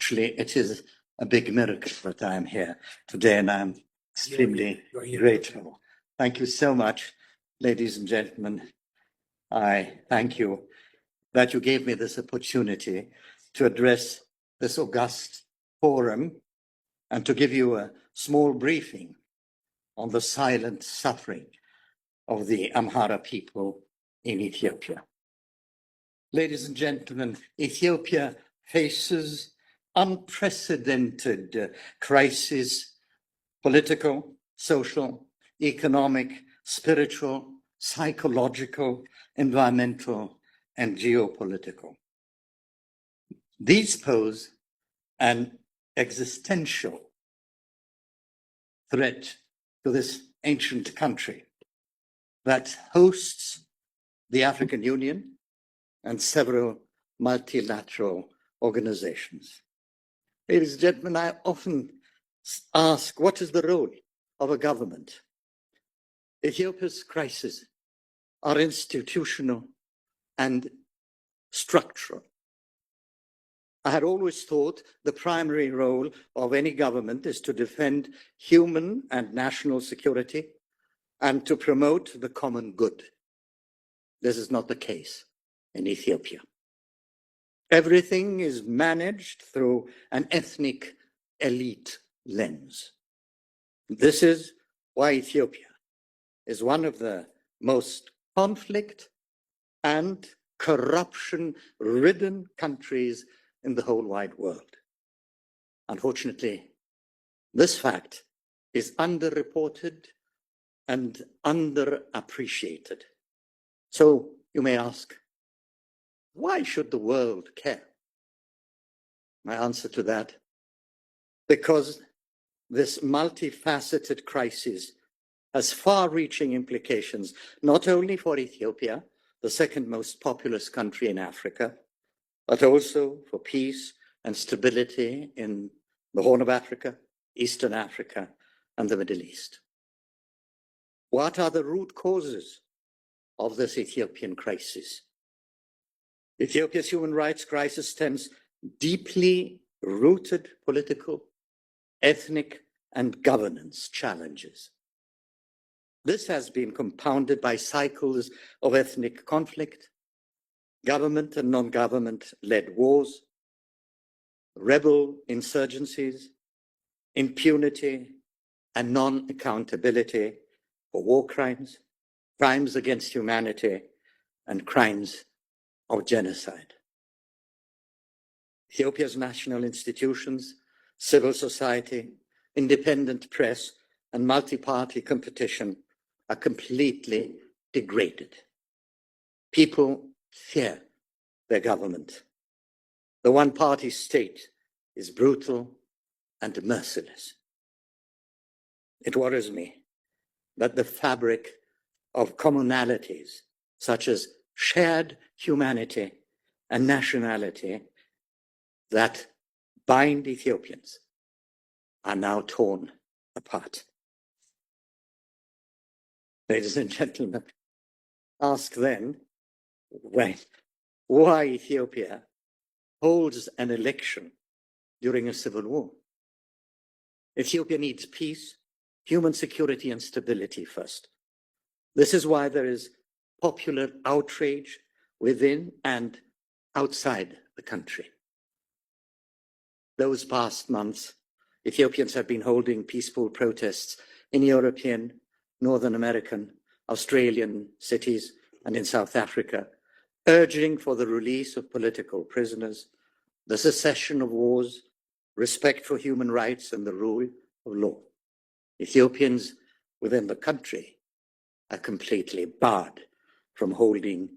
Actually, it is a big miracle that I am here today, and I'm extremely grateful. Thank you so much, ladies and gentlemen. I thank you that you gave me this opportunity to address this august forum and to give you a small briefing on the silent suffering of the Amhara people in Ethiopia. Ladies and gentlemen, Ethiopia faces unprecedented crises, political, social, economic, spiritual, psychological, environmental, and geopolitical. These pose an existential threat to this ancient country that hosts the African Union and several multilateral organizations. Ladies and gentlemen, I often ask, what is the role of a government? Ethiopia's crises are institutional and structural. I had always thought the primary role of any government is to defend human and national security and to promote the common good. This is not the case in Ethiopia. Everything is managed through an ethnic elite lens. This is why Ethiopia is one of the most conflict and corruption-ridden countries in the whole wide world. Unfortunately, this fact is underreported and underappreciated. So you may ask, why should the world care? My answer to that, because this multifaceted crisis has far-reaching implications, not only for Ethiopia, the second most populous country in Africa, but also for peace and stability in the Horn of Africa, Eastern Africa, and the Middle East. What are the root causes of this Ethiopian crisis? Ethiopia's human rights crisis stems deeply rooted political, ethnic, and governance challenges. This has been compounded by cycles of ethnic conflict, government and non-government-led wars, rebel insurgencies, impunity and non-accountability for war crimes, crimes against humanity, and crimes of genocide. Ethiopia's national institutions, civil society, independent press, and multi-party competition are completely degraded. People fear their government. The one-party state is brutal and merciless. It worries me that the fabric of commonalities, such as shared humanity and nationality that bind Ethiopians, are now torn apart. Ladies and gentlemen, ask then why Ethiopia holds an election during a civil war. Ethiopia needs peace, human security, and stability first. This is why there is popular outrage within and outside the country. Those past months, Ethiopians have been holding peaceful protests in European, Northern American, Australian cities, and in South Africa, urging for the release of political prisoners, the cessation of wars, respect for human rights, and the rule of law. Ethiopians within the country are completely barred from holding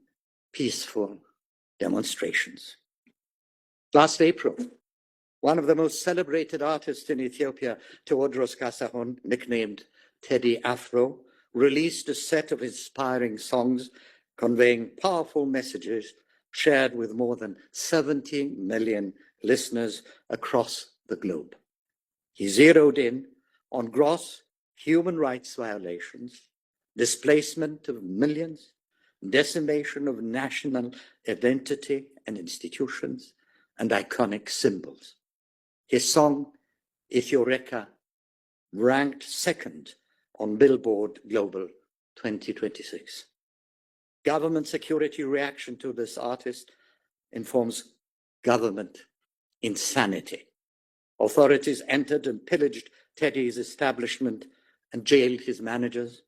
peaceful demonstrations. Last April, one of the most celebrated artists in Ethiopia, Teodros Kasahon, nicknamed Teddy Afro, released a set of inspiring songs conveying powerful messages shared with more than 70 million listeners across the globe. He zeroed in on gross human rights violations, displacement of millions, decimation of national identity and institutions, and iconic symbols. His song, Ethioreka, ranked second on Billboard Global 2026. Government security reaction to this artist informs government insanity. Authorities entered and pillaged Teddy's establishment and jailed his managers.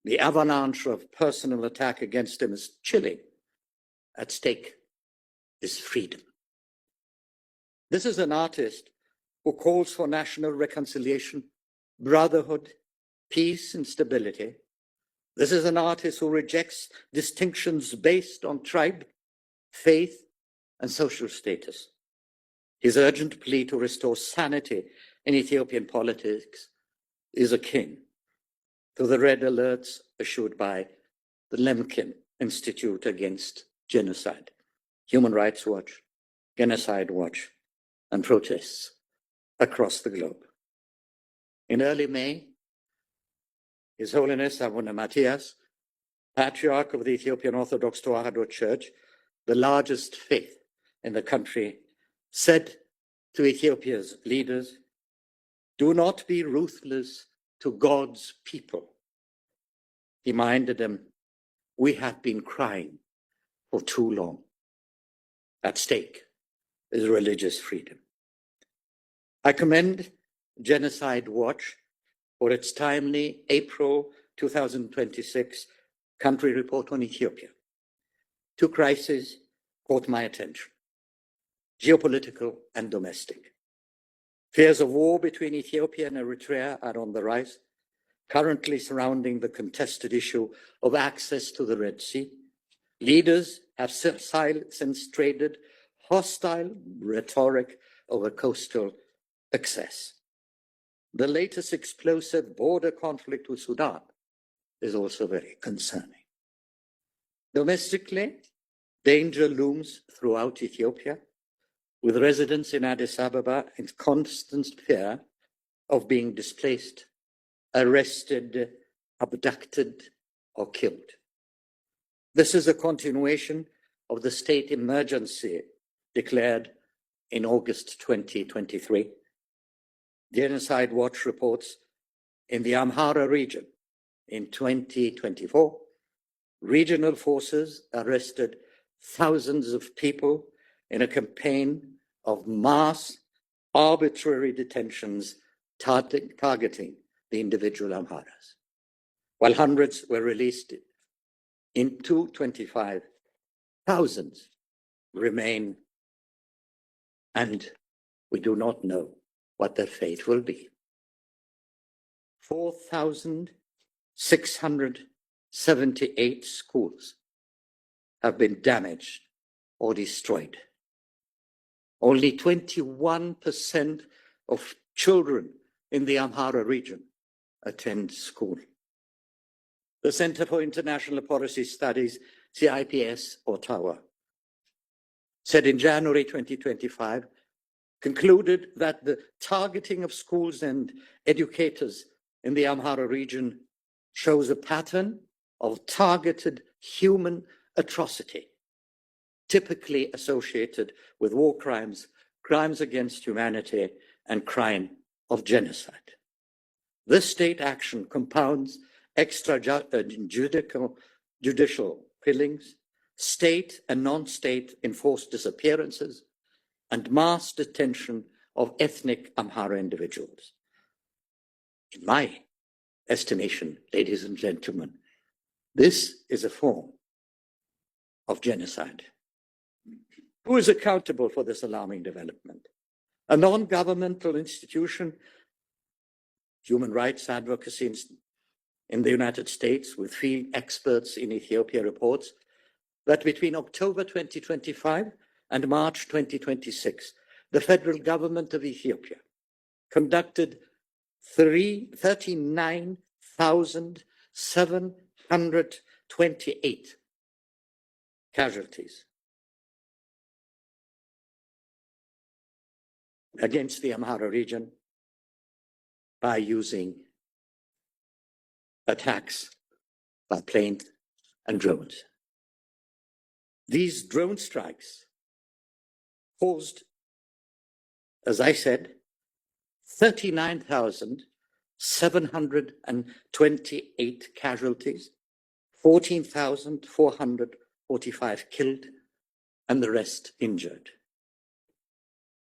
The avalanche of personal attack against him is chilling. At stake is freedom. This is an artist who calls for national reconciliation, brotherhood, peace, and stability. This is an artist who rejects distinctions based on tribe, faith, and social status. His urgent plea to restore sanity in Ethiopian politics is akin to the red alerts issued by the Lemkin Institute Against Genocide, Human Rights Watch, Genocide Watch, and protests across the globe. In early May, His Holiness Abuna Matthias, Patriarch of the Ethiopian Orthodox Tewahedo Church, the largest faith in the country, said to Ethiopia's leaders, "Do not be ruthless to God's people." He reminded them, "We have been crying for too long." At stake is religious freedom. I commend Genocide Watch for its timely April 2026 country report on Ethiopia. Two crises caught my attention: geopolitical and domestic. Fears of war between Ethiopia and Eritrea are on the rise, currently surrounding the contested issue of access to the Red Sea. Leaders have since traded hostile rhetoric over coastal access. The latest explosive border conflict with Sudan is also very concerning. Domestically, danger looms throughout Ethiopia, with residents in Addis Ababa in constant fear of being displaced, arrested, abducted, or killed. This is a continuation of the state emergency declared in August 2023. Genocide Watch reports in the Amhara region in 2024, regional forces arrested thousands of people in a campaign of mass arbitrary detentions targeting the individual Amharas. While hundreds were released in 2025, thousands remain, and we do not know what their fate will be. 4,678 schools have been damaged or destroyed. Only 21% of children in the Amhara region attend school. The Center for International Policy Studies, CIPS Ottawa, said in January 2025, concluded that the targeting of schools and educators in the Amhara region shows a pattern of targeted human atrocity, typically associated with war crimes, crimes against humanity, and crime of genocide. This state action compounds extrajudicial killings, state and non-state enforced disappearances, and mass detention of ethnic Amhara individuals. In my estimation, ladies and gentlemen, this is a form of genocide. Who is accountable for this alarming development? A non-governmental institution, human rights advocacy in the United States, with field experts in Ethiopia, reports that between October 2025 and March 2026, the federal government of Ethiopia conducted 39,728 casualties against the Amhara region by using attacks by planes and drones. These drone strikes caused as I said, 39,728 casualties, 14,445 killed, and the rest injured.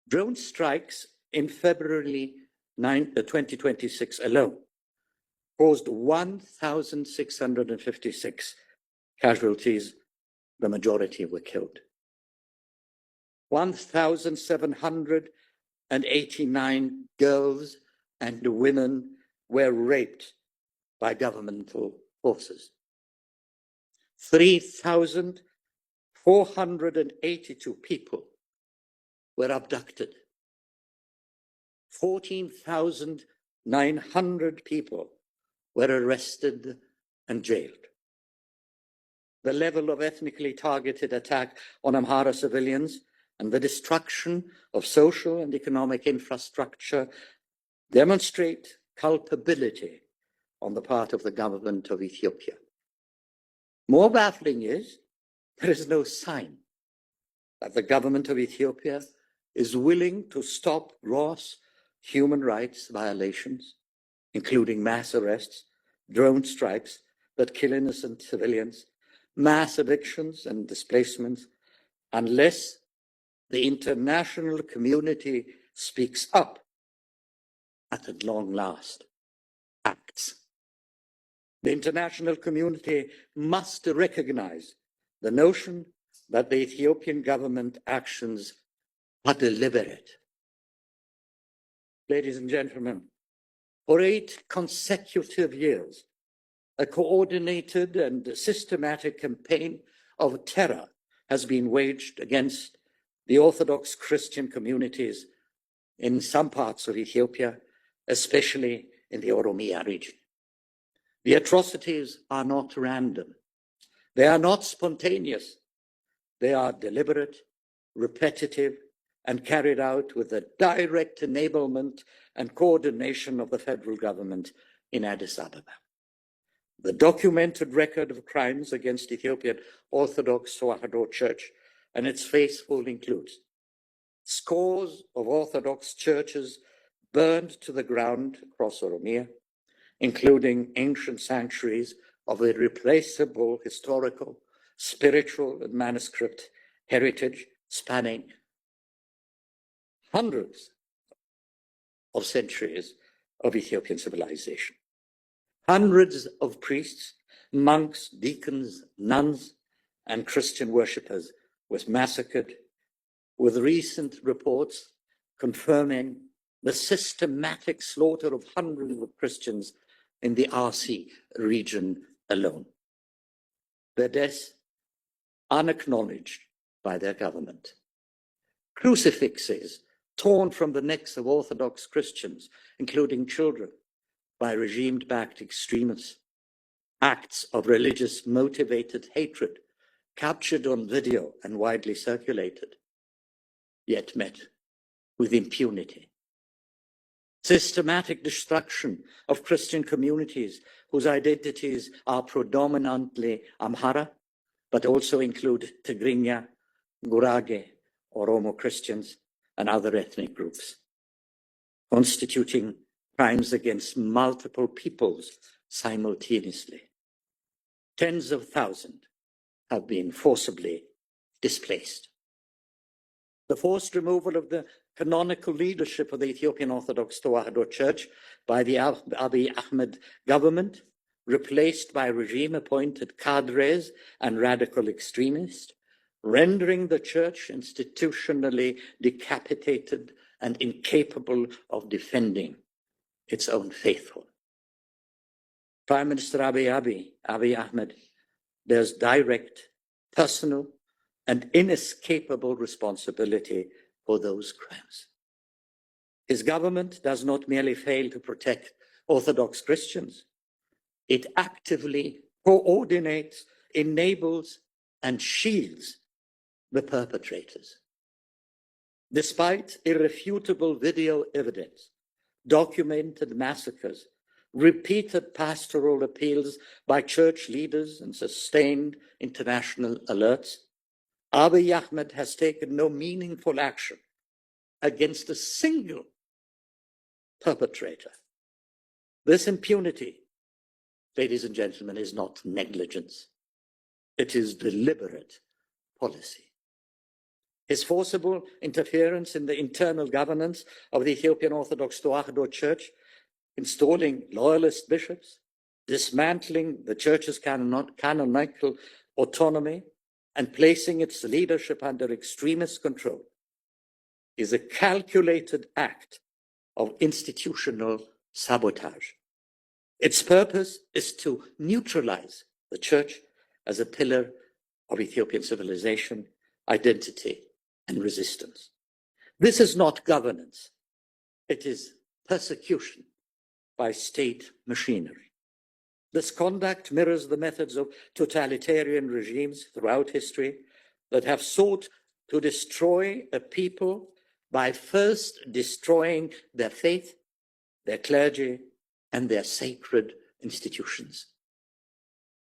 Drone strikes in February 2026 alone caused 1,656 casualties. The majority were killed. 1,789 girls and women were raped by governmental forces. 3,482 people were abducted. 14,900 people were arrested and jailed. The level of ethnically targeted attack on Amhara civilians and the destruction of social and economic infrastructure demonstrate culpability on the part of the government of Ethiopia. More baffling is, there is no sign that the government of Ethiopia is willing to stop gross human rights violations, including mass arrests, drone strikes that kill innocent civilians, mass evictions and displacements, unless the international community speaks up and at long last acts. The international community must recognize the notion that the Ethiopian government actions are deliberate. Ladies and gentlemen, for 8 consecutive years, a coordinated and systematic campaign of terror has been waged against the Orthodox Christian communities in some parts of Ethiopia, especially in the Oromia region. The atrocities are not random. They are not spontaneous. They are deliberate, repetitive, and carried out with the direct enablement and coordination of the federal government in Addis Ababa. The documented record of crimes against Ethiopian Orthodox Tewahedo Church and its faithful includes scores of Orthodox churches burned to the ground across Oromia, including ancient sanctuaries of irreplaceable historical, spiritual, and manuscript heritage spanning hundreds of centuries of Ethiopian civilization. Hundreds of priests, monks, deacons, nuns, and Christian worshippers was massacred, with recent reports confirming the systematic slaughter of hundreds of Christians in the RC region alone. Their deaths unacknowledged by their government. Crucifixes torn from the necks of Orthodox Christians, including children, by regime-backed extremists. Acts of religious-motivated hatred captured on video and widely circulated, yet met with impunity. Systematic destruction of Christian communities whose identities are predominantly Amhara, but also include Tigrinya, Gurage, Oromo Christians, and other ethnic groups, constituting crimes against multiple peoples simultaneously. Tens of thousands have been forcibly displaced. The forced removal of the canonical leadership of the Ethiopian Orthodox Tewahedo Church by the Abiy Ahmed government, replaced by regime-appointed cadres and radical extremists, rendering the church institutionally decapitated and incapable of defending its own faithful. Prime Minister Abiy Ahmed bears direct, personal, and inescapable responsibility for those crimes. His government does not merely fail to protect Orthodox Christians, it actively coordinates, enables, and shields the perpetrators. Despite irrefutable video evidence, documented massacres, repeated pastoral appeals by church leaders, and sustained international alerts, Abiy Ahmed has taken no meaningful action against a single perpetrator. This impunity, ladies and gentlemen, is not negligence. It is deliberate policy. His forcible interference in the internal governance of the Ethiopian Orthodox Tewahedo Church, installing loyalist bishops, dismantling the church's canonical autonomy, and placing its leadership under extremist control, is a calculated act of institutional sabotage. Its purpose is to neutralize the church as a pillar of Ethiopian civilization, identity, and resistance. This is not governance. It is persecution by state machinery. This conduct mirrors the methods of totalitarian regimes throughout history that have sought to destroy a people by first destroying their faith, their clergy, and their sacred institutions.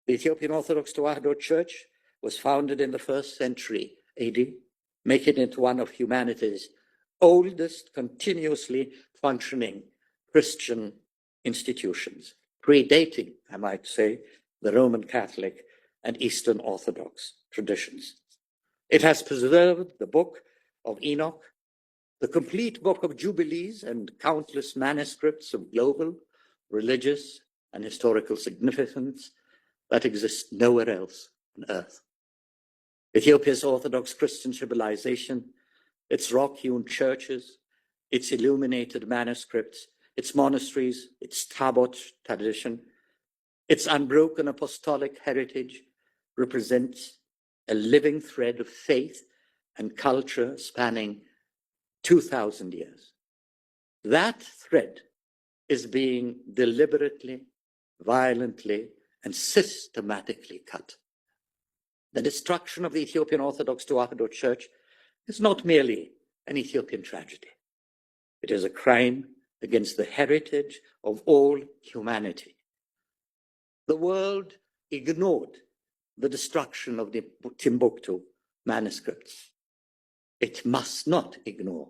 The Ethiopian Orthodox Tewahedo Church was founded in the 1st century AD, making it one of humanity's oldest continuously functioning Christian institutions, predating, I might say, the Roman Catholic and Eastern Orthodox traditions. It has preserved the Book of Enoch, the complete Book of Jubilees, and countless manuscripts of global, religious, and historical significance that exist nowhere else on earth. Ethiopia's Orthodox Christian civilization, its rock-hewn churches, its illuminated manuscripts, its monasteries, its Tabot tradition, its unbroken apostolic heritage represents a living thread of faith and culture spanning 2,000 years. That thread is being deliberately, violently, and systematically cut. The destruction of the Ethiopian Orthodox Tewahedo Church is not merely an Ethiopian tragedy. It is a crime against the heritage of all humanity. The world ignored the destruction of the Timbuktu manuscripts. It must not ignore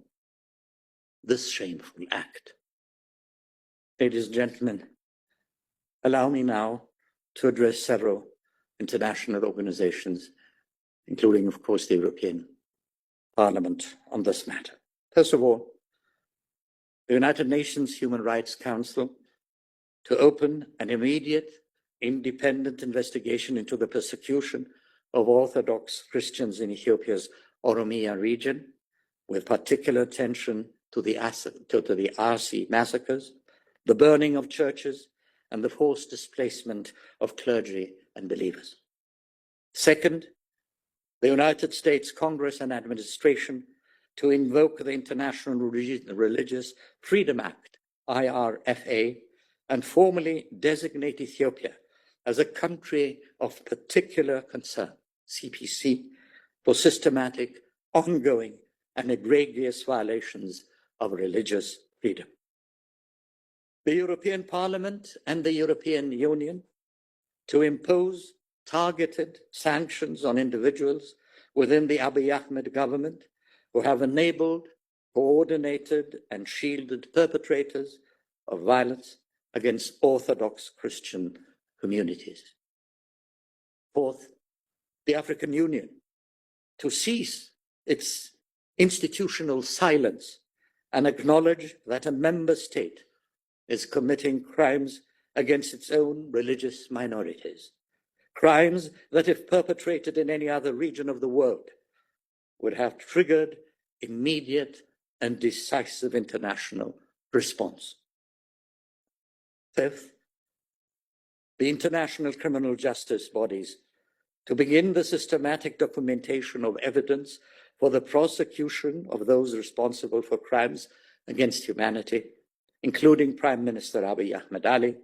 this shameful act. Ladies and gentlemen, allow me now to address several international organizations, including, of course, the European Parliament, on this matter. First of all, the United Nations Human Rights Council to open an immediate, independent investigation into the persecution of Orthodox Christians in Ethiopia's Oromia region, with particular attention to the Arsi massacres, the burning of churches, and the forced displacement of clergy and believers. Second, the United States Congress and administration to invoke the International Religious Freedom Act, IRFA, and formally designate Ethiopia as a country of particular concern, CPC, for systematic, ongoing, and egregious violations of religious freedom. The European Parliament and the European Union to impose targeted sanctions on individuals within the Abiy Ahmed government who have enabled, coordinated, and shielded perpetrators of violence against Orthodox Christian communities. Fourth, the African Union to cease its institutional silence and acknowledge that a member state is committing crimes against its own religious minorities, crimes that, if perpetrated in any other region of the world, would have triggered immediate and decisive international response. Fifth, the international criminal justice bodies to begin the systematic documentation of evidence for the prosecution of those responsible for crimes against humanity, including Prime Minister Abiy Ahmed Ali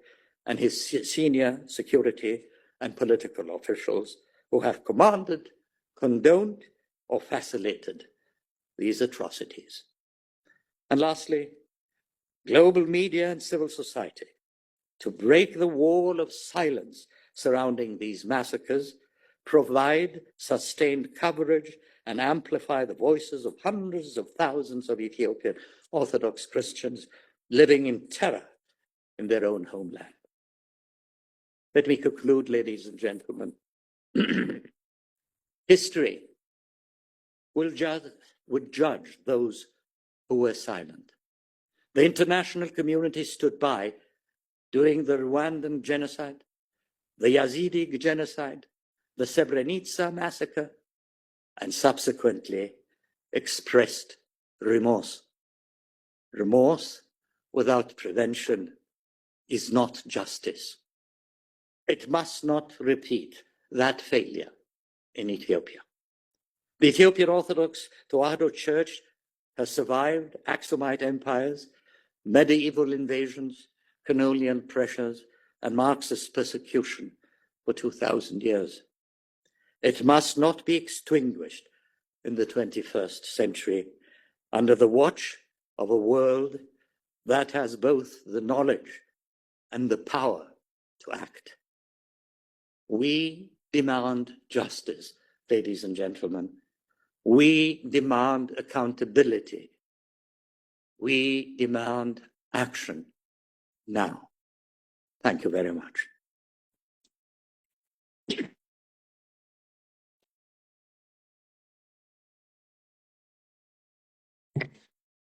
and his senior security and political officials who have commanded, condoned, or facilitated these atrocities. And lastly, global media and civil society to break the wall of silence surrounding these massacres provide sustained coverage and amplify the voices of hundreds of thousands of Ethiopian Orthodox Christians living in terror in their own homeland. Let me conclude, ladies and gentlemen. History would judge those who were silent. The international community stood by during the Rwandan genocide, the Yazidi genocide, the Srebrenica massacre, and subsequently expressed remorse. Remorse without prevention is not justice. It must not repeat that failure in Ethiopia. The Ethiopian Orthodox Tewahedo Church has survived Aksumite empires, medieval invasions, colonial pressures, and Marxist persecution for 2,000 years. It must not be extinguished in the 21st century under the watch of a world that has both the knowledge and the power to act. We demand justice, ladies and gentlemen. We demand accountability. We demand action now. Thank you very much.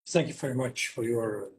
Thank you very much for your